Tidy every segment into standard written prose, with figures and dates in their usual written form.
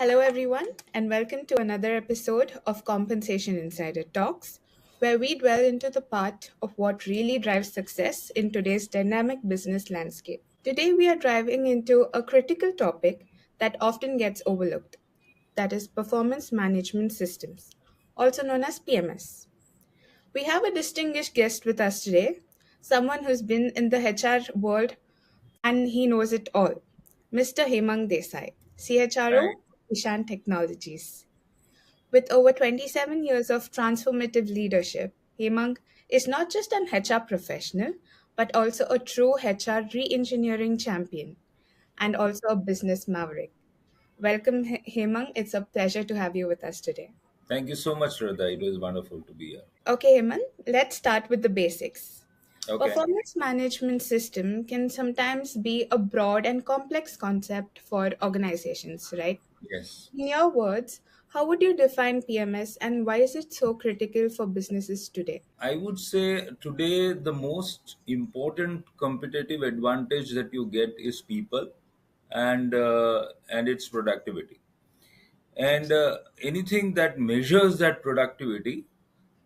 Hello, everyone, and welcome to another episode of Compensation Insider Talks, where we dwell into the part of what really drives success in today's dynamic business landscape. Today, we are diving into a critical topic that often gets overlooked, that is, performance management systems, also known as PMS. We have a distinguished guest with us today, someone who's been in the HR world and he knows it all. Mr. Hemang Desai, Right. CHRO, Ishan Technologies. With over 27 years of transformative leadership, Hemang is not just an HR professional, but also a true HR re engineering champion and also a business maverick. Welcome, Hemang. It's a pleasure to have you with us today. Thank you so much, Radha. It was wonderful to be here. Okay, Hemang, let's start with the basics. Okay. Performance management system can sometimes be a broad and complex concept for organizations, right? Yes. In your words, how would you define PMS and why is it so critical for businesses today? I would say today the most important competitive advantage that you get is people and its productivity. And anything that measures that productivity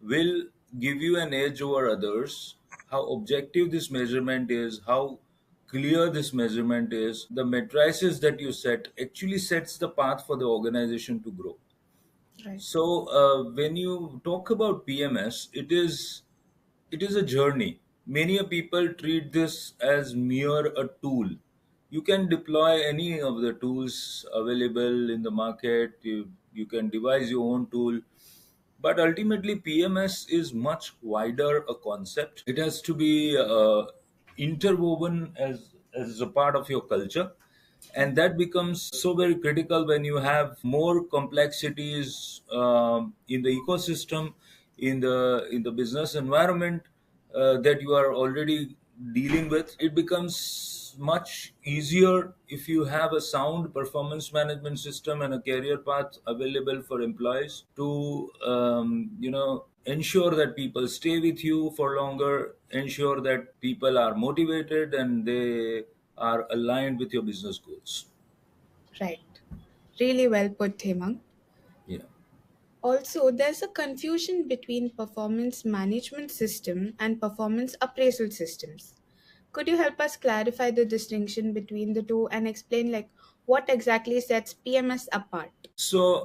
will give you an edge over others. How objective this measurement is, how clear this measurement is, the matrices that you set actually sets the path for the organization to grow. Right. So when you talk about PMS, it is a journey. Many a people treat this as mere a tool. You can deploy any of the tools available in the market. You can devise your own tool, but ultimately PMS is much wider a concept. It has to be interwoven as a part of your culture, and that becomes so very critical when you have more complexities in the ecosystem, in the business environment that you are already dealing with. It becomes much easier if you have a sound performance management system and a career path available for employees to ensure that people stay with you for longer, ensure that people are motivated and they are aligned with your business goals. Right. Really well put, Hemang. Yeah. Also, there's a confusion between performance management system and performance appraisal systems. Could you help us clarify the distinction between the two and explain what exactly sets PMS apart? So,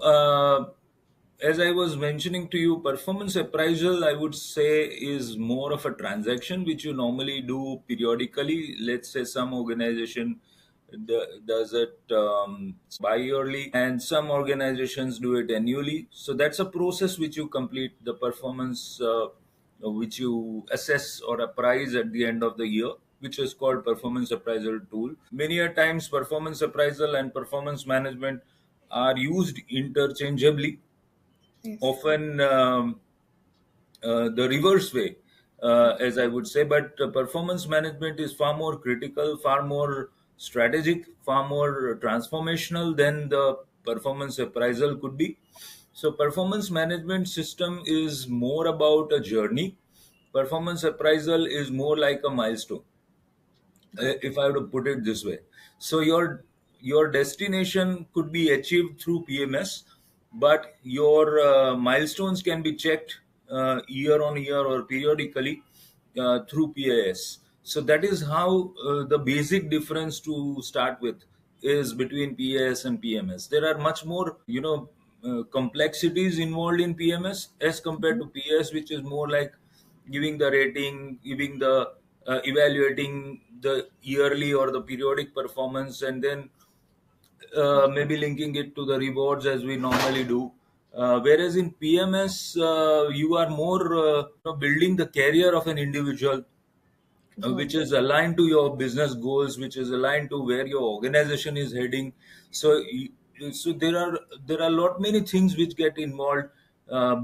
as I was mentioning to you, performance appraisal, I would say, is more of a transaction which you normally do periodically. Let's say some organization does it bi-yearly, and some organizations do it annually. So that's a process which you complete the performance, which you assess or appraise at the end of the year, which is called performance appraisal tool. Many a times, performance appraisal and performance management are used interchangeably, Yes. often the reverse way, as I would say. But performance management is far more critical, far more strategic, far more transformational than the performance appraisal could be. So, performance management system is more about a journey. Performance appraisal is more like a milestone, Got if I were to put it this way. So your destination could be achieved through PMS, but your milestones can be checked year on year or periodically through PAS. So that is how the basic difference to start with is between PAS and PMS. There are much more, complexities involved in PMS as compared to PAS, which is more like giving the rating, giving the evaluating the yearly or the periodic performance, and then maybe linking it to the rewards as we normally do. Whereas in PMS, you are more building the career of an individual, got which it. is aligned to your business goals, which is aligned to where your organization is heading. So, so there are a lot many things which get involved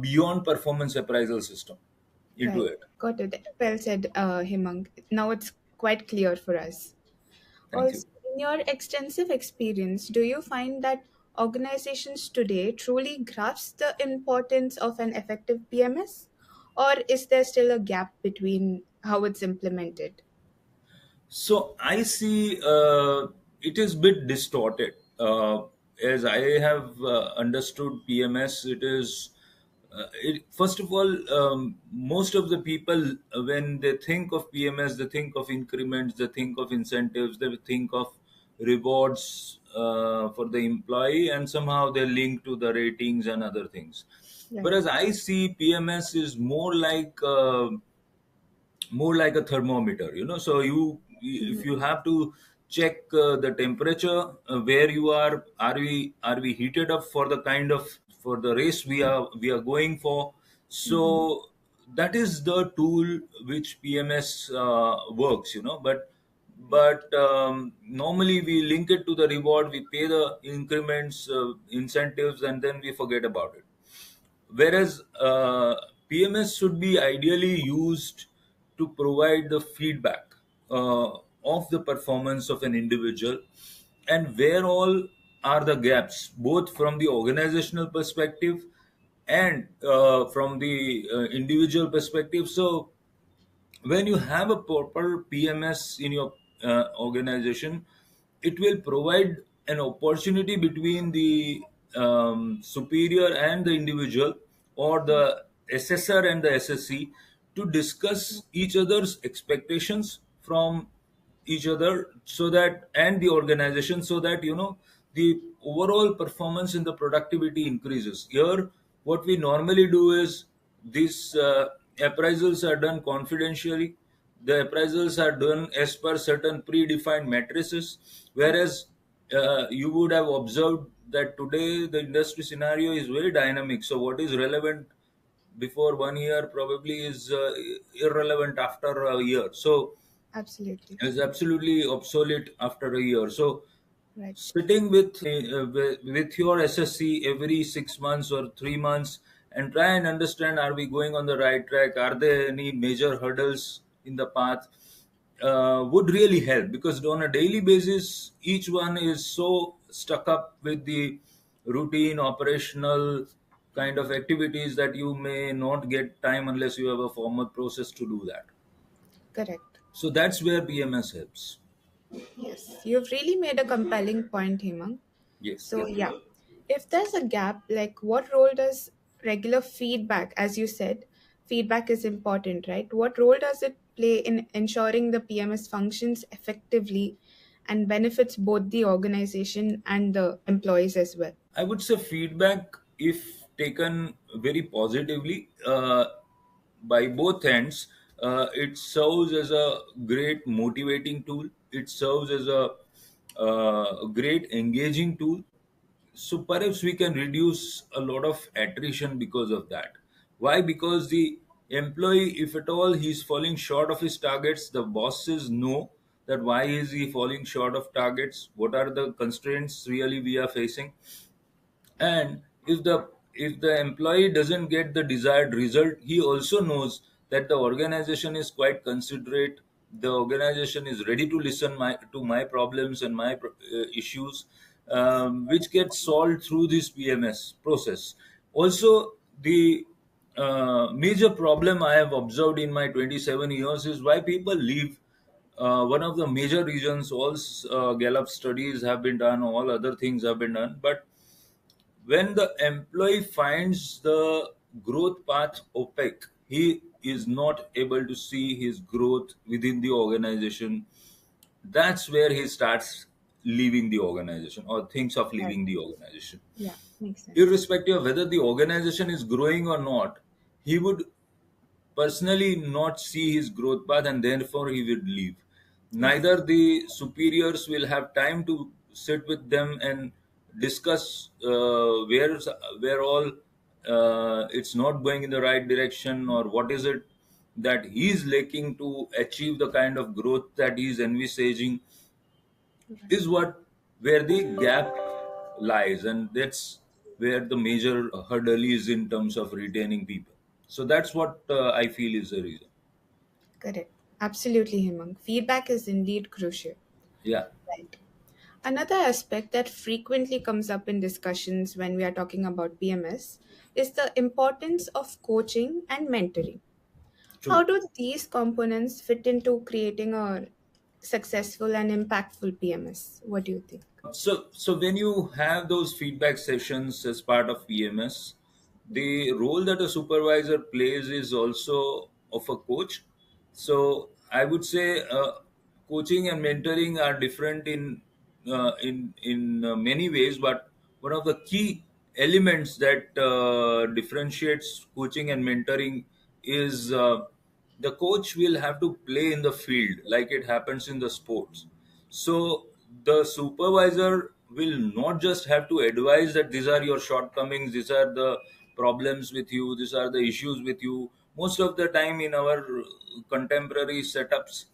beyond performance appraisal system into Right. it. Got it. Well said, Hemang. Now it's quite clear for us. Thank you. Also, in your extensive experience, do you find that organizations today truly grasp the importance of an effective PMS? Or is there still a gap between how it's implemented? So I see it is bit distorted. as I have understood PMS, it is first of all, most of the people, when they think of PMS, they think of increments, they think of incentives, they think of rewards for the employee, and somehow they link to the ratings and other things. Right. Whereas I see PMS is more like a thermometer, so if you have to check the temperature, where you are we heated up for the kind of for the race we are going for. Mm-hmm. So that is the tool which PMS works, but normally we link it to the reward, we pay the increments, incentives, and then we forget about it. Whereas PMS should be ideally used to provide the feedback of the performance of an individual, and where all are the gaps, both from the organizational perspective and from the individual perspective. So when you have a proper PMS in your organization, it will provide an opportunity between the superior and the individual, or the assessor and the SSC, to discuss each other's expectations from each other, so that, and the organization, so that the overall performance in the productivity increases. Here what we normally do is, these appraisals are done confidentially, the appraisals are done as per certain predefined matrices, whereas you would have observed that today the industry scenario is very dynamic. So what is relevant before 1 year probably is irrelevant after a year. So Absolutely. is absolutely obsolete after a year. So Right. sitting with your SSC every 6 months or 3 months, and try and understand, are we going on the right track? Are there any major hurdles in the path? Would really help, because on a daily basis, each one is so stuck up with the routine operational kind of activities that you may not get time unless you have a formal process to do that. Correct. So that's where PMS helps. Yes. You've really made a compelling point, Hemang. Yes. So, yeah, if there's a gap, like what role does regular feedback, as you said, feedback is important, right? What role does it play in ensuring the PMS functions effectively and benefits both the organization and the employees as well? I would say feedback, if taken very positively by both ends, it serves as a great motivating tool. It serves as a great engaging tool. So perhaps we can reduce a lot of attrition because of that. Why? Because the employee, if at all he's falling short of his targets, the bosses know that why is he falling short of targets, what are the constraints really we are facing. And if the employee doesn't get the desired result, he also knows that the organization is quite considerate, the organization is ready to listen to my problems and my issues, which get solved through this PMS process. Also, the major problem I have observed in my 27 years is why people leave. One of the major reasons, all Gallup studies have been done, all other things have been done, but when the employee finds the growth path opaque, he is not able to see his growth within the organization. That's where he starts leaving the organization or thinks of Right. leaving the organization. Yeah, makes sense. Irrespective of whether the organization is growing or not, he would personally not see his growth path, and therefore he will leave. Right. Neither the superiors will have time to sit with them and discuss where all it's not going in the right direction, or what is it that he is lacking to achieve the kind of growth that he is envisaging, Right. is what where the gap lies, and that's where the major hurdle is in terms of retaining people. So that's what I feel is the reason. Correct. Absolutely, Hemang. Feedback is indeed crucial. Yeah, Right. Another aspect that frequently comes up in discussions when we are talking about PMS is the importance of coaching and mentoring. How true. do these components fit into creating a successful and impactful PMS? What do you think? So when you have those feedback sessions as part of PMS, the role that a supervisor plays is also of a coach. So I would say coaching and mentoring are different in many ways, but one of the key elements that differentiates coaching and mentoring is the coach will have to play in the field like it happens in the sports. So the supervisor will not just have to advise that these are your shortcomings, these are the problems with you, these are the issues with you. Most of the time in our contemporary setups,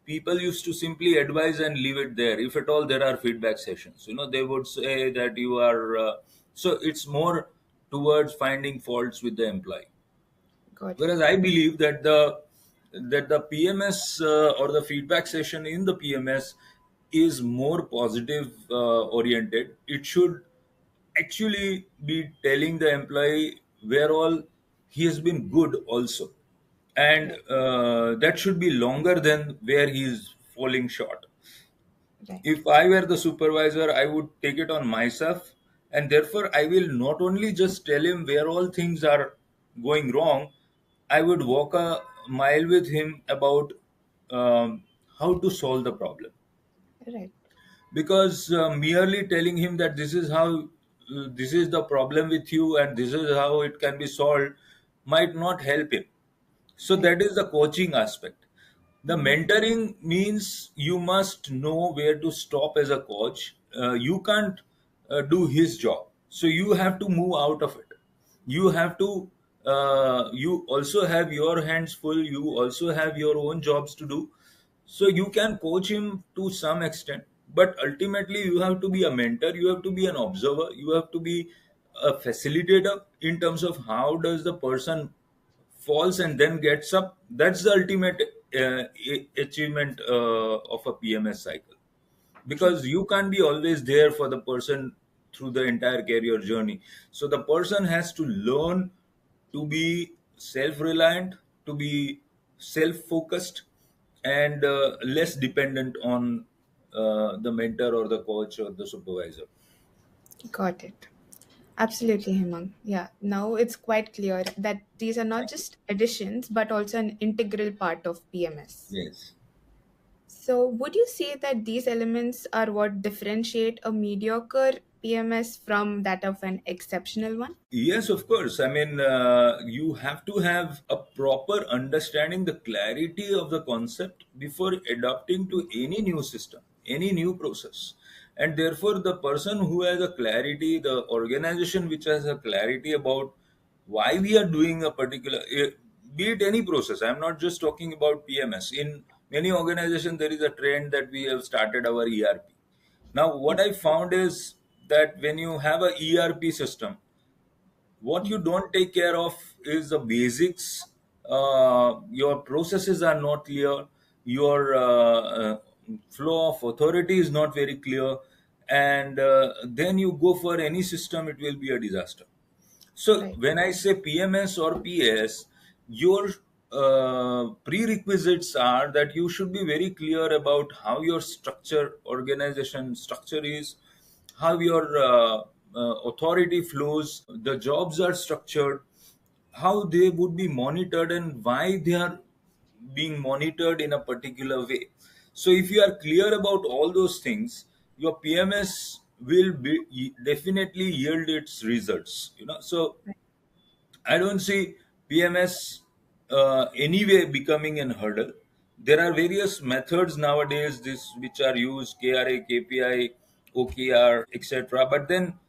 people used to simply advise and leave it there. If at all there are feedback sessions, they would say that you are. So it's more towards finding faults with the employee. Got it. Whereas I believe that the PMS or the feedback session in the PMS is more positive oriented. It should actually be telling the employee where all he has been good also, and Right. that should be longer than where he is falling short. Right. If I were the supervisor, I would take it on myself, and therefore I will not only just tell him where all things are going wrong, I would walk a mile with him about how to solve the problem. Right. Because merely telling him that this is the problem with you and this is how it can be solved might not help him. So Right. that is the coaching aspect. The Mm-hmm. mentoring means you must know where to stop as a coach. You can't do his job, so you have to move out of it. You have to. You also have your hands full. You also have your own jobs to do. So you can coach him to some extent, but ultimately you have to be a mentor. You have to be an observer. You have to be a facilitator in terms of how does the person falls and then gets up. That's the ultimate achievement of a PMS cycle, True. because you can't be always there for the person through the entire career journey. So the person has to learn to be self-reliant, to be self-focused, and less dependent on the mentor or the coach or the supervisor. Got it. Absolutely, Hemang. Yeah, now it's quite clear that these are not Thank you. just additions but also an integral part of PMS. Yes. So, would you say that these elements are what differentiate a mediocre PMS from that of an exceptional one? Yes, of course. I mean, you have to have a proper understanding, the clarity of the concept before adapting to any new system, any new process. And therefore, the person who has a clarity, the organization which has a clarity about why we are doing a particular, be it any process. I'm not just talking about PMS. In many organizations, there is a trend that we have started our ERP. Now, what I found is that when you have a ERP system, what you don't take care of is the basics. Your processes are not clear. Your flow of authority is not very clear, and then you go for any system, it will be a disaster. So Right, when I say PMS or PS, your prerequisites are that you should be very clear about how your organization structure is, how your authority flows, the jobs are structured, how they would be monitored, and why they are being monitored in a particular way. So if you are clear about all those things, your PMS will definitely yield its results. So right, I don't see PMS anyway becoming an hurdle. There are various methods nowadays, this which are used: KRA, KPI, OKR, etc. But then,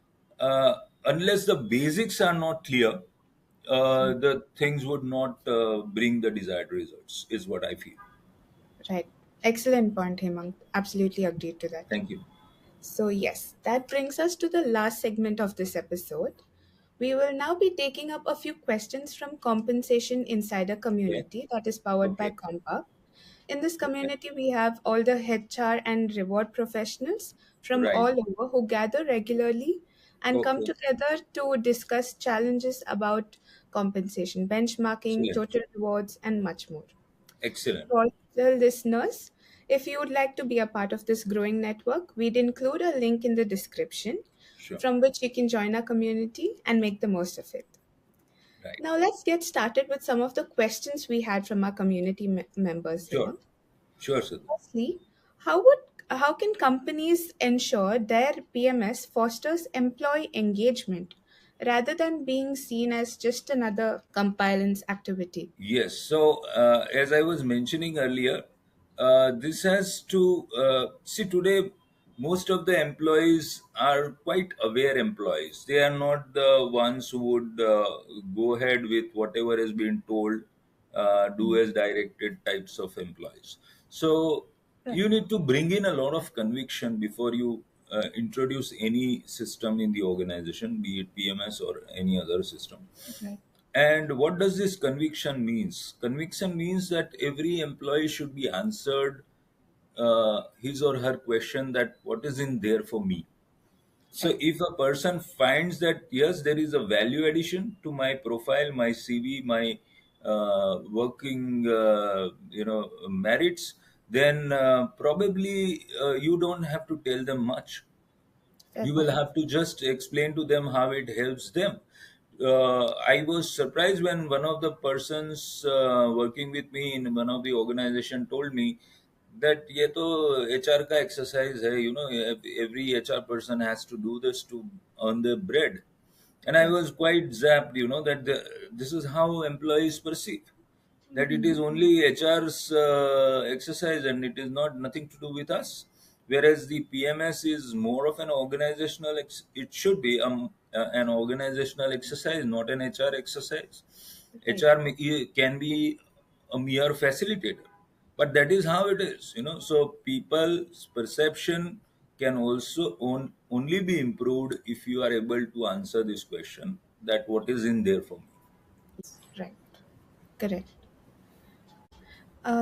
unless the basics are not clear, the things would not bring the desired results. Is what I feel. right. Excellent point, Hemang. Absolutely agreed to that. Thank you. So, yes, that brings us to the last segment of this episode. We will now be taking up a few questions from Compensation Insider Okay. community that is powered by Okay. Compa. In this Okay. community, we have all the HR and reward professionals from Right. all over who gather regularly and come Okay. together to discuss challenges about compensation, benchmarking, Excellent. total rewards, and much more. Excellent. For all the listeners, If you would like to be a part of this growing network, we'd include a link in the description Sure. from which you can join our community and make the most of it. Right. Now, let's get started with some of the questions we had from our community members Sure. here. Sure, Siddhu. Firstly, how can companies ensure their PMS fosters employee engagement rather than being seen as just another compliance activity? Yes. So, as I was mentioning earlier, this has to see today. Most of the employees are quite aware employees. They are not the ones who would go ahead with whatever has been told, do as directed types of employees. So, you Right, need to bring in a lot of conviction before you introduce any system in the organization, be it PMS or any other system. right, And what does this conviction means? Conviction means that every employee should be answered his or her question that what is in there for me. So right, if a person finds that yes, there is a value addition to my profile, my CV, my working, merits, then probably you don't have to tell them much. fair You will point. have to just explain to them how it helps them. I was surprised when one of the persons working with me in one of the organization told me that ये तो HR का exercise है, every HR person has to do this to earn their bread. And I Right. was quite zapped, that this is how employees perceive that it is only HR's exercise and it is not nothing to do with us. Whereas the PMS is more of an organizational, it should be an organizational exercise, not an HR exercise. Right. HR can be a mere facilitator, but that is how it is. So people's perception can also only be improved if you are able to answer this question that what is in there for me. Right. Correct.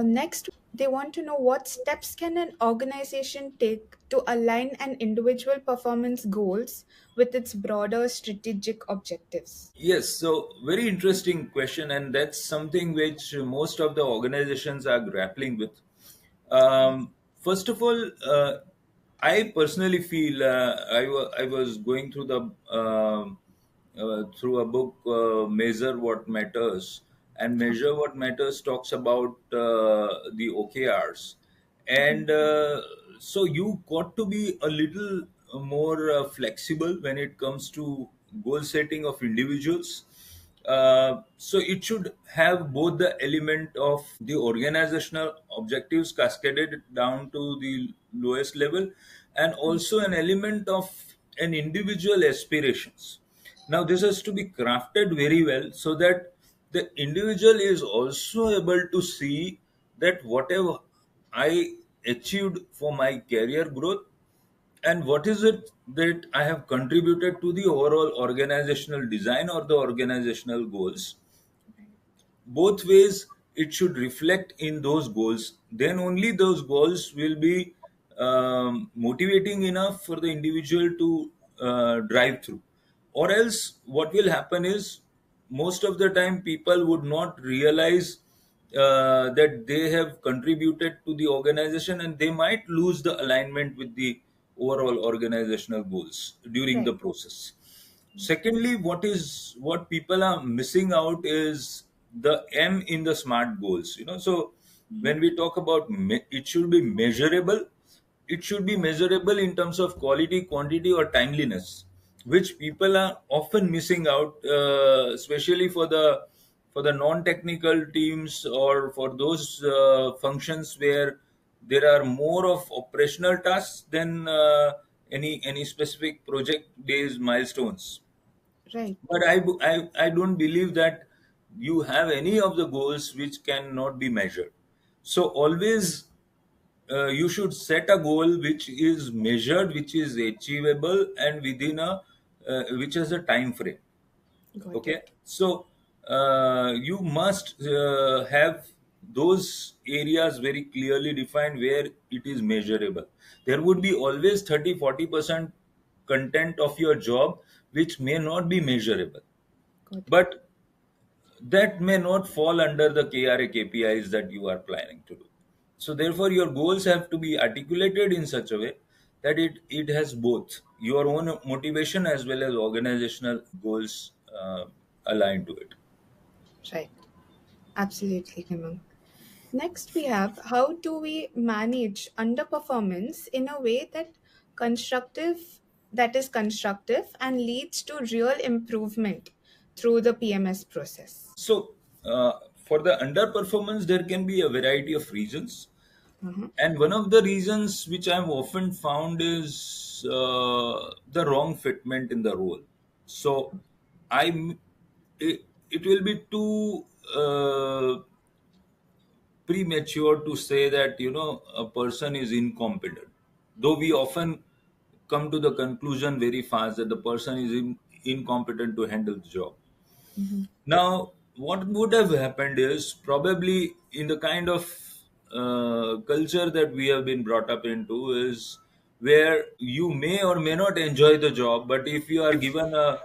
Next, they want to know what steps can an organization take to align an individual performance goals with its broader strategic objectives. Yes, so very interesting question, and that's something which most of the organizations are grappling with. First of all, I personally feel I was going through the through a book, Measure What Matters, and Measure What Matters talks about the OKRs, and so you got to be a little more flexible when it comes to goal setting of individuals. So it should have both the element of the organizational objectives cascaded down to the lowest level, and also an element of an individual aspirations. Now this has to be crafted very well so that the individual is also able to see that whatever I achieved for my career growth and what is it that I have contributed to the overall organizational design or the organizational goals. Both ways it should reflect in those goals, then only those goals will be motivating enough for the individual to drive through. Or else what will happen is most of the time people would not realize that they have contributed to the organization and they might lose the alignment with the overall organizational goals during the Right. process. Secondly, what people are missing out is the M in the SMART goals. So when we talk about it should be measurable. It should be measurable in terms of quality, quantity, or timeliness, which people are often missing out, especially for the non-technical teams or for those functions where there are more of operational tasks than any specific project based milestones. Right. But I don't believe that you have any of the goals which cannot be measured. So always you should set a goal which is measured, which is achievable, and within which has a time frame. Got Okay, it. so you must have those areas very clearly defined where it is measurable. There would be always 30-40% content of your job which may not be measurable, Got it. but that may not fall under the KRA KPIs that you are planning to do. So therefore your goals have to be articulated in such a way that it has both your own motivation as well as organizational goals aligned to it. Right. Absolutely, Hemang. Next, we have how do we manage underperformance in a way that is constructive and leads to real improvement through the PMS process. So for the underperformance there can be a variety of reasons, Uh-huh. and one of the reasons which I've often found is the wrong fitment in the role. So I it will be too premature to say that a person is incompetent, though we often come to the conclusion very fast that the person is incompetent to handle the job. Mhm. Now, what would have happened is probably in the kind of culture that we have been brought up into is where you may or may not enjoy the job, but if you are given a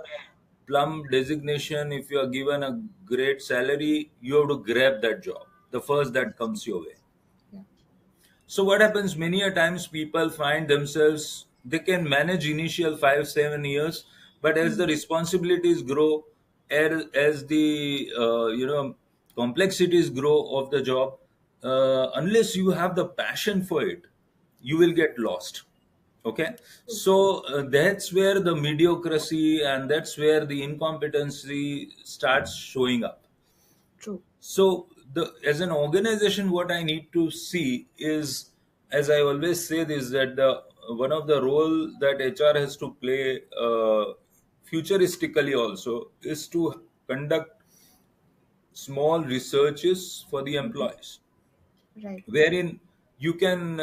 plum designation, if you are given a great salary, you have to grab that job, the first that comes your way. Yeah. So what happens many a times people find themselves they can manage initial 5 7 years, but as the Mhm. responsibilities grow, as the complexities grow of the job, unless you have the passion for it, you will get lost. Okay, so that's where the mediocrity and that's where the incompetency starts showing up. True. So the as an organization, what I need to see is, as I always say, this that the one of the role that HR has to play futuristically also is to conduct small researches for the Mhm. employees, Right. wherein you can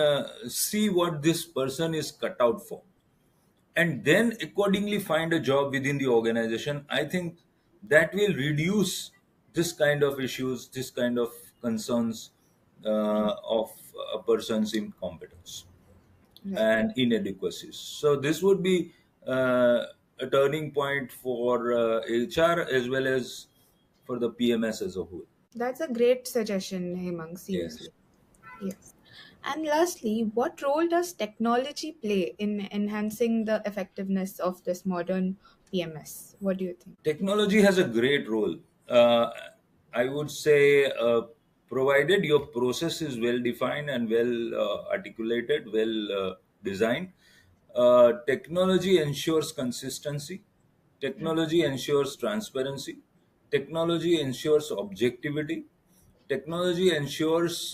see what this person is cut out for and then accordingly find a job within the organization. I think that will reduce this kind of issues, this kind of concerns of a person's incompetence Right. and inadequacies. So this would be a turning point for HR as well as for the PMS as a whole. That's a great suggestion, Hemang, Yes. seriously. Yes. And lastly, what role does technology play in enhancing the effectiveness of this modern PMS? What do you think? Technology has a great role. Uh, I would say, provided your process is well defined and well articulated, well designed, technology ensures consistency, Right. technology ensures transparency, technology ensures objectivity, technology ensures,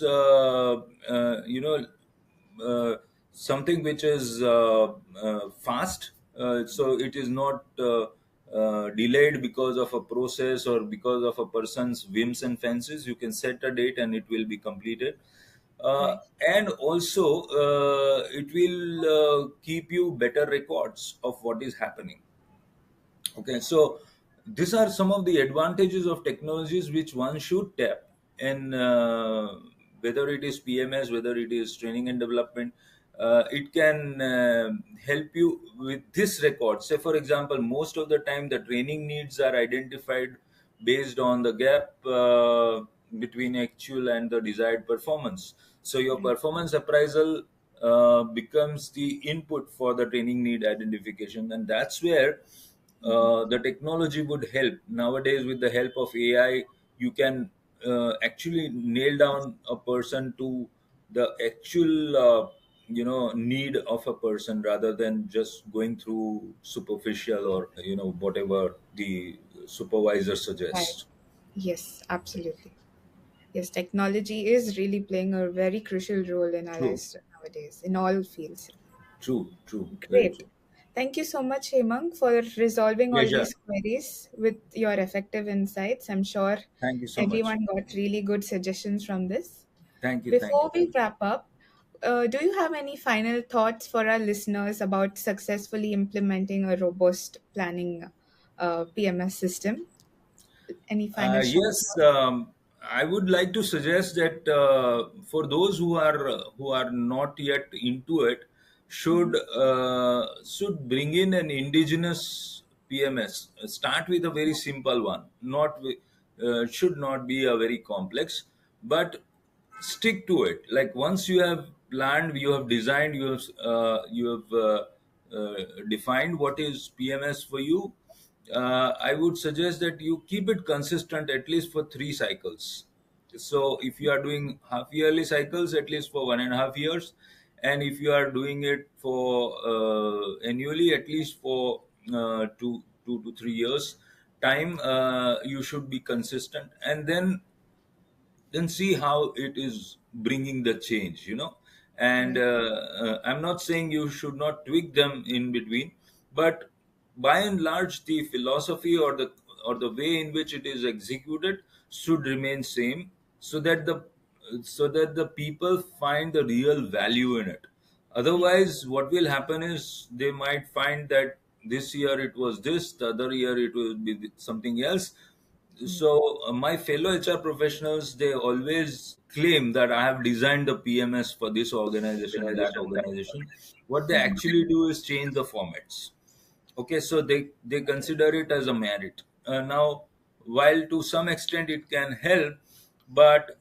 something which is fast, so it is not delayed because of a process or because of a person's whims and fancies. You can set a date and it will be completed. uh, Right. and also it will keep you better records of what is happening. Okay, so these are some of the advantages of technologies which one should tap, and whether it is PMS, whether it is training and development, it can help you with this record. Say, for example, most of the time the training needs are identified based on the gap between actual and the desired performance. So your Right. performance appraisal becomes the input for the training need identification, and that's where Mhm. the technology would help. Nowadays, with the help of AI, you can actually nail down a person to the actual need of a person rather than just going through superficial or whatever the supervisor Right. suggests. Yes, absolutely. Yes, technology is really playing a very crucial role in our True, lives nowadays, in all fields. true, very Great. true. Thank you so much, Hemang, for resolving all Pleasure. these queries with your effective insights. I'm sure Thank you so much. everyone got really good suggestions from this. Thank you, thank you, Before we thank you. wrap up, do you have any final thoughts for our listeners about successfully implementing a robust planning PMS system? Any final short Yes, thoughts? I would like to suggest that for those who are not yet into it, Mhm. should bring in an indigenous PMS. Start with a very simple one. Not should not be a very complex, but stick to it. Like once you have planned, you have designed, you have defined what is PMS for you. I would suggest that you keep it consistent at least for 3 cycles. So if you are doing half yearly cycles, at least for 1.5 years, and if you are doing it for annually, at least for 2 to 3 years time, you should be consistent, and then see how it is bringing the change, and Right. I'm not saying you should not tweak them in between, but by and large the philosophy or the way in which it is executed should remain same, so that the people find the real value in it. Otherwise, what will happen is they might find that this year it was this, the other year it will be something else. Mm. So my fellow HR professionals, they always claim that I have designed the PMS for this organization, that organization. What they Mm. actually do is change the formats. Okay, so they consider it as a merit. Now, while to some extent it can help, but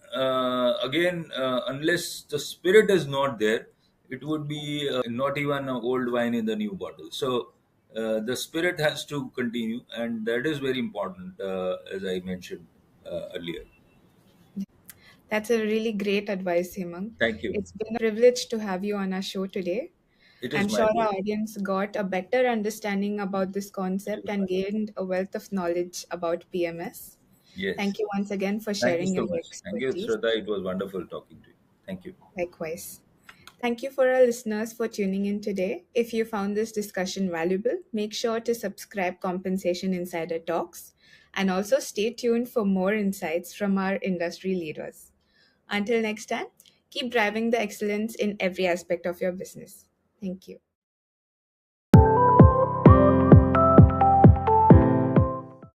again, unless the spirit is not there, it would be not even an old wine in the new bottle. So the spirit has to continue, and that is very important, as I mentioned earlier. That's a really great advice, Hemang. Thank you. It's been a privilege to have you on our show today. It I'm is my sure our pleasure. audience got a better understanding about this concept and gained a wealth of knowledge about PMS. Yes. Thank you once again for Thank you sharing so your much. Thank you, expertise. Shraddha. It was wonderful talking to you. Thank you. Likewise. Thank you for our listeners for tuning in today. If you found this discussion valuable, make sure to subscribe Compensation Insider Talks and also stay tuned for more insights from our industry leaders. Until next time, keep driving the excellence in every aspect of your business. Thank you.